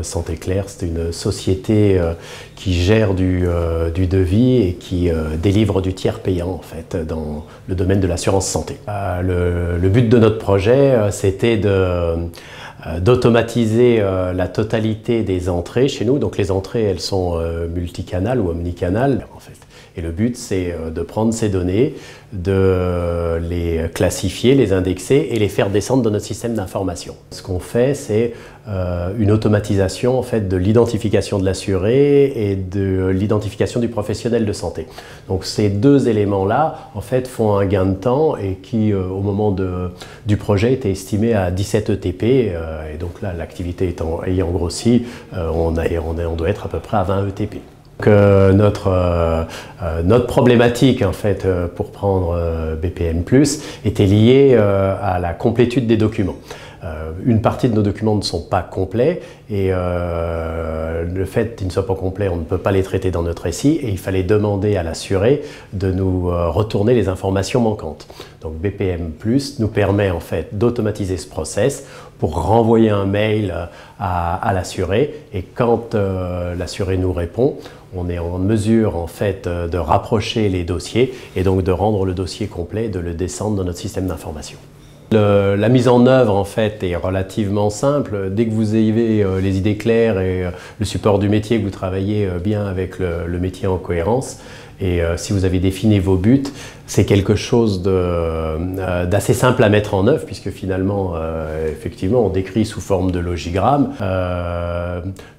Santé Claire, c'est une société qui gère du devis et qui délivre du tiers payant en fait dans le domaine de l'assurance santé. Le but de notre projet, c'était d'automatiser la totalité des entrées chez nous. Donc les entrées, elles sont multicanales ou omnicanales en fait. Et le but, c'est de prendre ces données, de les classifier, les indexer et les faire descendre dans notre système d'information. Ce qu'on fait, c'est une automatisation en fait, de l'identification de l'assuré et de l'identification du professionnel de santé. Donc ces deux éléments-là en fait, font un gain de temps et qui, au moment du projet, était estimé à 17 ETP. Et donc là, l'activité ayant grossi, on doit être à peu près à 20 ETP. Notre problématique en fait, pour prendre BPM+, était liée à la complétude des documents. Une partie de nos documents ne sont pas complets et le fait qu'ils ne soient pas complets, on ne peut pas les traiter dans notre SI et il fallait demander à l'assuré de nous retourner les informations manquantes. Donc BPM+ nous permet en fait d'automatiser ce process pour renvoyer un mail à l'assuré et quand l'assuré nous répond, on est en mesure en fait de rapprocher les dossiers et donc de rendre le dossier complet et de le descendre dans notre système d'information. La mise en œuvre en fait est relativement simple. Dès que vous avez les idées claires et le support du métier, que vous travaillez bien avec le métier en cohérence et si vous avez défini vos buts, c'est quelque chose d'assez simple à mettre en œuvre puisque finalement, effectivement, on décrit sous forme de logigramme.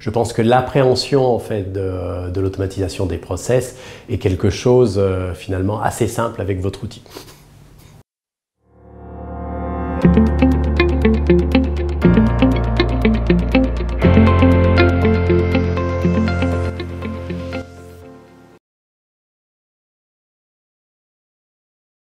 Je pense que l'appréhension en fait, de l'automatisation des process est quelque chose finalement assez simple avec votre outil.